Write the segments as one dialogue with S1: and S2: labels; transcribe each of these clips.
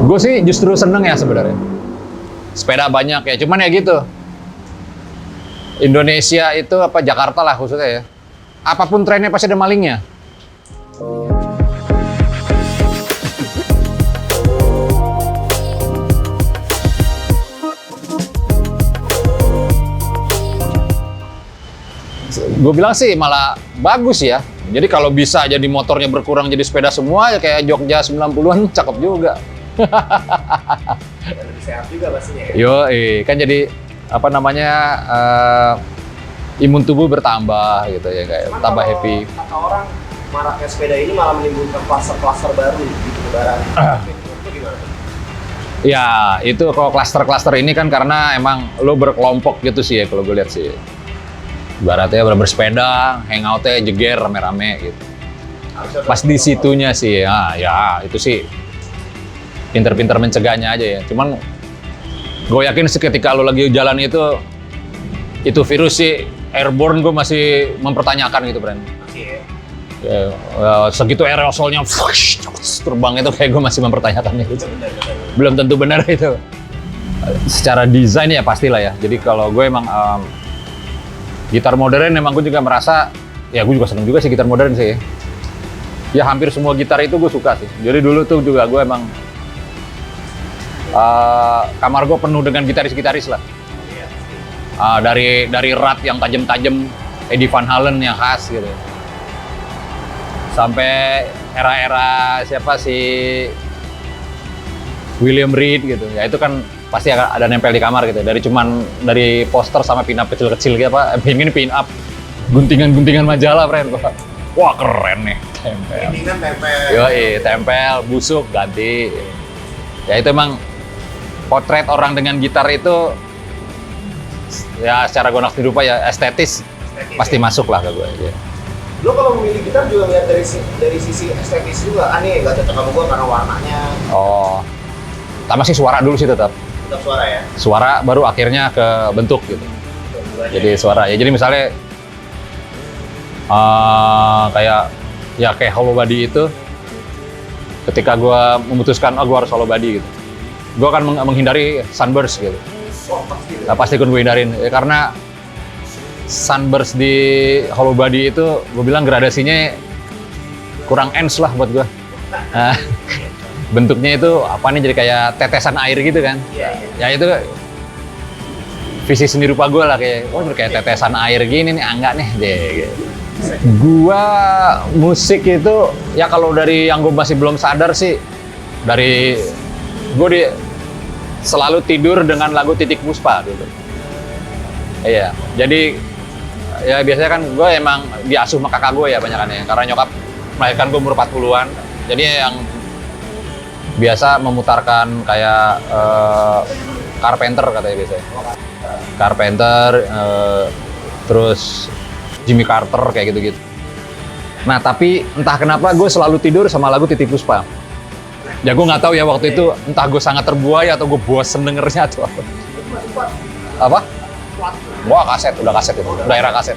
S1: Gue sih justru seneng ya sebenarnya. Sepeda banyak ya, cuman ya gitu. Indonesia itu apa Jakarta lah khususnya ya. Apapun trennya pasti ada malingnya. Gue bilang sih malah bagus ya. Jadi kalau bisa jadi motornya berkurang jadi sepeda semua ya kayak Jogja 90-an cakep juga.
S2: Dan lebih sehat juga pastinya ya.
S1: Yo, kan jadi apa namanya imun tubuh bertambah gitu ya kayak
S2: Cuman
S1: tambah
S2: kalau
S1: happy.
S2: Kata orang maraknya sepeda ini malah menimbulkan klaster-klaster baru di Lebaran. Itu gimana?
S1: Ya itu kalau klaster-klaster ini kan karena emang lo berkelompok gitu sih ya kalau gue lihat sih. Ibaratnya bersepeda, hangoutnya jeger rame-rame gitu. Pas di situnya sih, ya itu sih pinter-pinter mencegahnya aja ya. Cuman gue yakin sih ketika lo lagi jalan itu virus sih airborne gue masih mempertanyakan gitu, Bren.
S2: Masih ya.
S1: Ya, segitu aerosolnya terbang itu kayak gue masih mempertanyakan itu. Belum tentu benar itu. Secara desain ya pastilah ya. Jadi kalau gue emang gitar modern emang gue juga merasa, ya gue juga seneng juga sih gitar modern sih. Ya hampir semua gitar itu gue suka sih. Jadi dulu tuh juga gue emang kamar gue penuh dengan gitaris-gitaris lah. Dari rat yang tajam-tajam, Eddie Van Halen yang khas gitu. Sampai era-era siapa sih William Reed gitu. Ya itu kan pasti ada nempel di kamar gitu. Dari poster sama pin up kecil-kecil gitu apa. Ini pin up guntingan-guntingan majalah, friend. Wah, keren nih. Tempel.
S2: Ini kan tempel.
S1: Yoi, tempel, busuk, ganti. Ya itu emang potret orang dengan gitar itu ya secara gonok hidup ya estetis pasti
S2: ya.
S1: masuk lah ke gue. Ya.
S2: Lo kalau memilih gitar juga lihat dari sisi estetis juga. Aneh, nggak cocok sama gue karena warnanya.
S1: Oh, tambah sih suara dulu sih tetap.
S2: Tetap suara ya.
S1: Suara baru akhirnya ke bentuk gitu. Jadi suara ya. Jadi misalnya kayak Hollow Body itu, ketika gue memutuskan gue harus Hollow Body gitu, gue akan menghindari sunburst gitu.
S2: Oh, pasti.
S1: Nah, pasti gue hindarin ya, karena sunburst di Hollow Body itu gue bilang gradasinya kurang ends lah buat gue. Nah, bentuknya itu apa nih jadi kayak tetesan air gitu kan.
S2: Iya.
S1: Ya itu visi seni rupa gue lah kayak tetesan air gini nih enggak nih gitu. Gua musik itu ya kalau dari yang gue masih belum sadar sih dari gue selalu tidur dengan lagu Titik Puspa dulu. Iya, jadi ya biasanya kan gue emang diasuh sama kakak gue ya banyakannya karena nyokap melahirkan gue umur 40-an. Jadi yang biasa memutarkan kayak Carpenter katanya biasanya. Carpenter, terus Jimmy Carter kayak gitu-gitu. Nah tapi entah kenapa gue selalu tidur sama lagu Titiek Puspa. Ya gue nggak tahu ya waktu itu entah gue sangat terbuai atau gue bosen dengernya atau apa. Apa? Wah udah kaset itu, daerah kaset.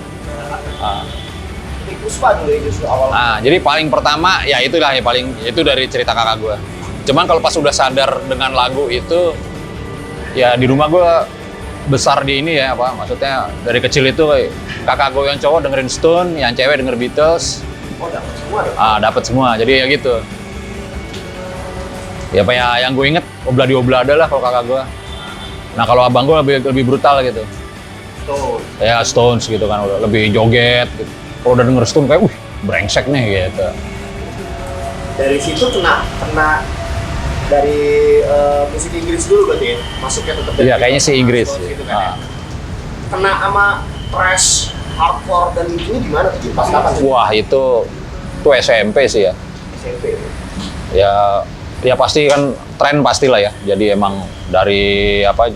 S2: Titiek Puspa dulu ya justru awal.
S1: Nah jadi paling pertama ya itulah ya itu dari cerita kakak gue. Cuman kalau pas udah sadar dengan lagu itu, ya di rumah gue besar di ini ya apa maksudnya dari kecil itu kakak gue yang cowok dengerin Stone, yang cewek denger Beatles.
S2: Oh, dapat semua dong.
S1: Dapat semua. Jadi ya gitu. Ya apa ya yang gue inget Oblada lah kalau kakak gue. Nah kalau abang gue lebih brutal gitu.
S2: Tuh.
S1: Ya Stones gitu kan udah lebih joget gitu. Kalau udah denger Stone kayak brengsek nih gitu.
S2: Dari situ kena dari musik Inggris dulu berarti ya? Masuknya tetap dari
S1: Iya kayaknya sih Inggris.
S2: gitu kan, ya? Kena sama thrash, hardcore dan ini gimana tuh? Pas kapan?
S1: Wah itu SMP sih ya.
S2: SMP.
S1: Ya pasti kan tren pastilah ya. Jadi emang dari apa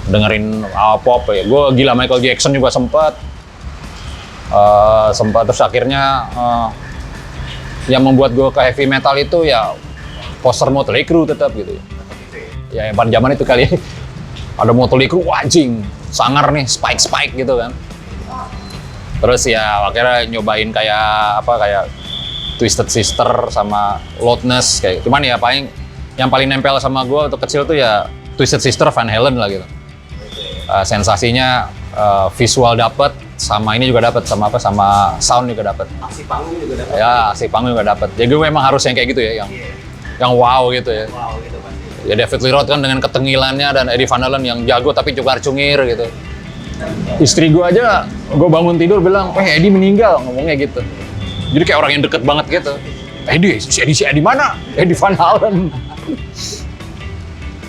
S1: dengerin pop ya. Gue gila Michael Jackson juga sempat terus akhirnya yang membuat gue ke heavy metal itu ya poster Motley Crue tetap gitu. Ya pada zaman itu kali ada Motley Crue wajing sangar nih spike gitu kan. Terus ya akhirnya nyobain kayak Twisted Sister sama Loudness kayak cuman ya paling yang paling nempel sama gue waktu kecil tuh ya Twisted Sister Van Halen lah gitu. Sensasinya visual dapet, sama ini juga dapet, sama apa, sama sound juga dapet.
S2: Aksi panggung juga dapat.
S1: Ya, aksi panggung juga dapet. Jadi gue memang harus yang kayak gitu ya, yang wow gitu ya.
S2: Wow gitu pasti.
S1: Ya David Lee Roth kan dengan ketengilannya dan Eddie Van Halen yang jago tapi cungar-cungir gitu. Istri gue aja, gue bangun tidur bilang, Eddie meninggal, ngomongnya gitu. Jadi kayak orang yang deket banget gitu. Si Eddie mana? Eddie Van Halen.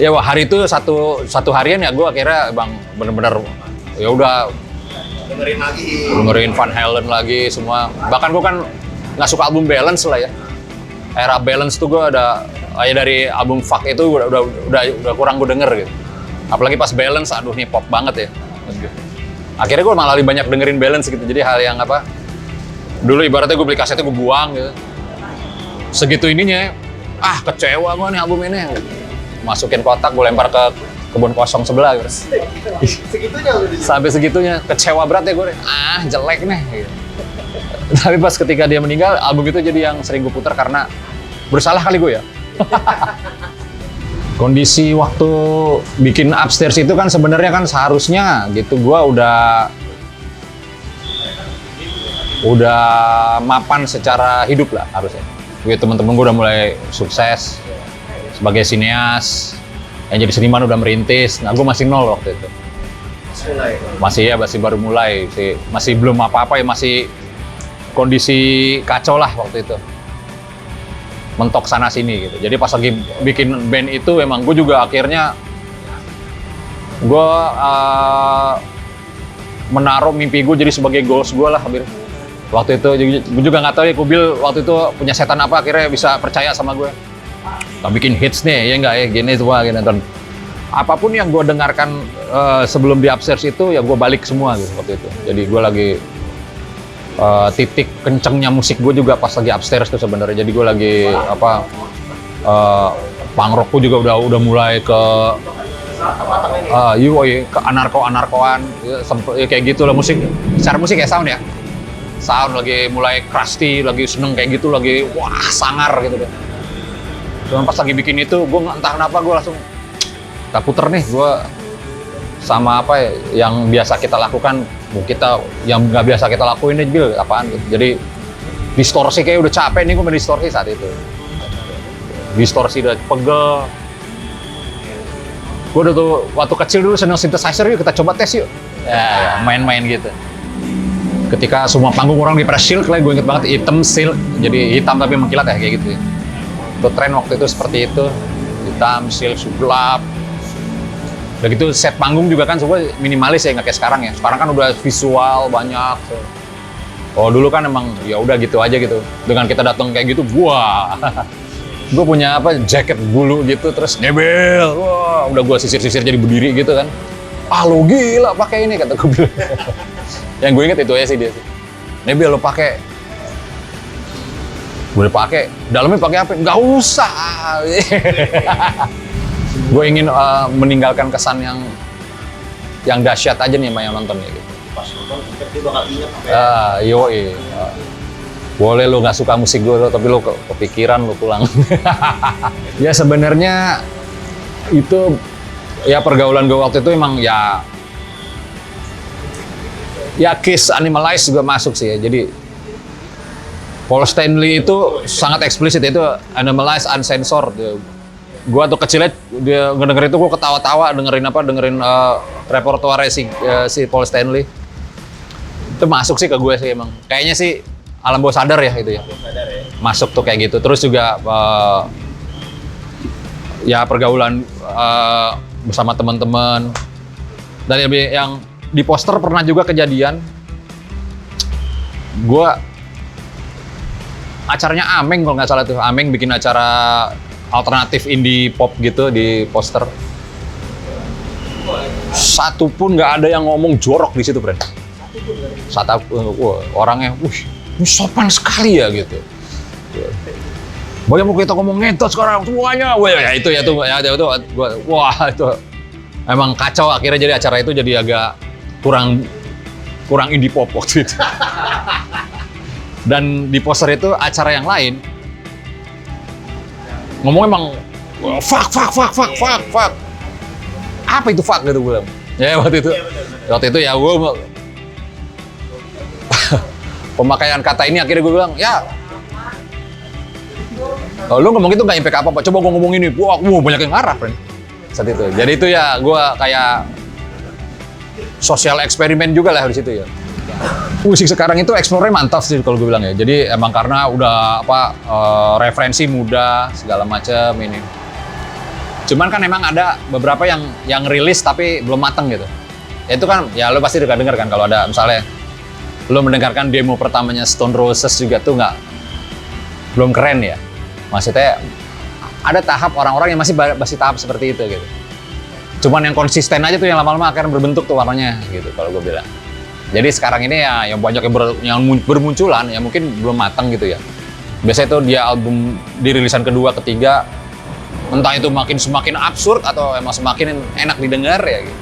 S1: Ya wah, hari itu satu harian ya gue akhirnya bang bener-bener ya udah dengerin Van Halen lagi semua. Bahkan gue kan nggak suka album Balance lah ya. Era Balance tuh gue ada kayak dari album Fuck itu udah kurang gue denger gitu. Apalagi pas Balance, aduh nih pop banget ya. Akhirnya gue malah lebih banyak dengerin Balance gitu. Jadi hal yang apa? Dulu ibaratnya gue beli kasetnya gue buang gitu. Segitu ininya, kecewa gue nih album ini. Masukin kotak, gue lempar ke kebun kosong sebelah gitu.
S2: Segitunya udah
S1: Sampai segitunya, kecewa berat ya gue. Jelek nih. Gitu. Tapi pas ketika dia meninggal, album itu jadi yang sering gue putar karena bersalah kali gue ya. Kondisi waktu bikin Upstairs itu kan sebenarnya kan seharusnya gitu gue udah mapan secara hidup lah harusnya. Gue temen-temen gue udah mulai sukses sebagai sineas, yang jadi seniman udah merintis. Nah gue masih nol waktu itu. Masih baru mulai sih, masih belum apa-apa ya, masih kondisi kacau lah waktu itu. Mentok sana sini gitu. Jadi pas lagi bikin band itu memang gue juga akhirnya gue menaruh mimpi gue jadi sebagai goals gue lah hampir. Waktu itu gue juga nggak tahu ya Kubil waktu itu punya setan apa akhirnya bisa percaya sama gue. Kita bikin hits nih ya nggak ya gini semua gitu. Apapun yang gue dengarkan sebelum di Upstairs itu ya gue balik semua gitu waktu itu. Jadi gue lagi titik kencengnya musik gue juga pas lagi Upstairs tuh sebenarnya. Jadi gue lagi punk rock gue juga udah mulai ke ke anarkoan ya, kayak gitu lah musik. Secara musik ya sound lagi mulai crusty, lagi seneng kayak gitu, lagi wah sangar gitu deh. Dan pas lagi bikin itu, gue entah kenapa gue langsung tak puter nih, gue sama apa ya, yang biasa kita lakukan, kita yang nggak biasa kita lakuin nih, Bil, apaan gitu. Jadi distorsi kayak udah capek nih gue main distorsi saat itu. Distorsi udah pegel. Gue udah tuh waktu kecil dulu seneng synthesizer, yuk kita coba tes yuk. Ya, main-main gitu. Ketika semua panggung orang di press shield, gue inget banget hitam silk, jadi hitam tapi mengkilat ya kayak gitu. Itu tren waktu itu seperti itu, hitam, silk, gelap. Udah gitu set panggung juga kan semua minimalis ya, nggak kayak sekarang ya. Sekarang kan udah visual banyak. Oh dulu kan emang ya udah gitu aja gitu. Dengan kita datang kayak gitu, wah, gue punya apa jaket bulu gitu, terus nebel, wah, udah gue sisir-sisir jadi berdiri gitu kan. Lo gila pakai ini kata gue bilang. Yang gue inget itu aja sih dia. Nebel lo pakai. Boleh pakai, dalamnya pakai apa? Nggak usah. Gue ingin meninggalkan kesan yang dahsyat aja nih sama yang nonton ya gitu.
S2: Pas nonton dia bakal inget
S1: Boleh lo nggak suka musik gue, tapi lo kepikiran lo pulang. Ya sebenarnya itu ya pergaulan gue waktu itu emang ya Kiss, Animalize juga masuk sih ya. Jadi Paul Stanley itu sangat eksplisit, itu Animalize, Uncensored. Gue tuh kecilnya dia ngedenger itu gue ketawa-tawa dengerin repertoire si Paul Stanley. Itu masuk sih ke gue sih emang. Kayaknya sih alam bawah sadar ya itu ya. Masuk tuh kayak gitu. Terus juga ya pergaulan bersama teman-teman. Dan yang di poster pernah juga kejadian. Gue acaranya Ameng kalau nggak salah tuh. Ameng bikin acara alternatif indie pop gitu di poster. Satu pun nggak ada yang ngomong jorok di situ, Bren. Orangnya, ini sopan sekali ya gitu. Banyak mau kita ngomong ngetot sekarang semuanya. Wah ya itu wah itu emang kacau. Akhirnya jadi acara itu jadi agak kurang indie pop waktu itu. Dan di poster itu acara yang lain ngomong emang Wah, fuck. Apa itu fuck gitu gue bilang. Ya waktu itu ya gue pemakaian kata ini akhirnya gue bilang, ya lu ngomong itu nggak impact apa-apa, coba gue ngomong ini, wah banyak yang ngarah, friend. Saat itu. Jadi itu ya gue kayak sosial eksperimen juga lah di situ ya. Musik sekarang itu explore-nya mantap sih kalau gue bilang ya. Jadi emang karena udah referensi mudah segala macam ini. Cuman kan emang ada beberapa yang rilis tapi belum mateng gitu. Ya itu kan ya lo pasti udah denger kan kalau ada misalnya lo mendengarkan demo pertamanya Stone Roses juga tuh belum keren ya. Maksudnya ada tahap orang-orang yang masih tahap seperti itu gitu. Cuman yang konsisten aja tuh yang lama-lama akan berbentuk tuh warnanya gitu kalau gue bilang. Jadi sekarang ini ya yang banyak yang bermunculan ya mungkin belum matang gitu ya. Biasanya itu dia album di rilisan kedua, ketiga, entah itu semakin absurd atau emang semakin enak didengar ya gitu.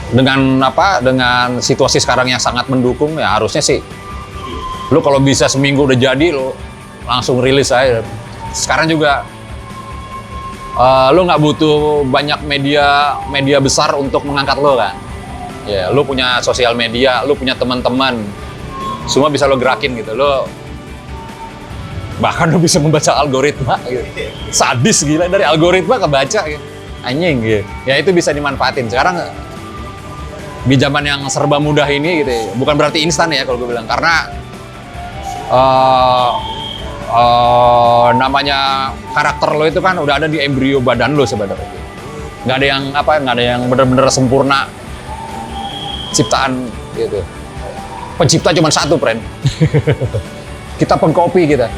S1: Dengan situasi sekarang yang sangat mendukung ya harusnya sih lu kalau bisa seminggu udah jadi lu langsung rilis aja. Sekarang juga lu nggak butuh banyak media besar untuk mengangkat lo kan. Ya, lu punya sosial media, lu punya teman-teman, semua bisa lo gerakin gitu. Bahkan lo bisa membaca algoritma gitu. Sadis gila, dari algoritma kebaca gitu. Anjing gitu. Ya itu bisa dimanfaatin. Sekarang di zaman yang serba mudah ini gitu ya. Bukan berarti instan ya kalau gue bilang. Karena namanya karakter lo itu kan udah ada di embrio badan lo sebenarnya. Nggak ada yang benar-benar sempurna ciptaan gitu. Pencipta cuma satu, friend. Kita pengkopi kita.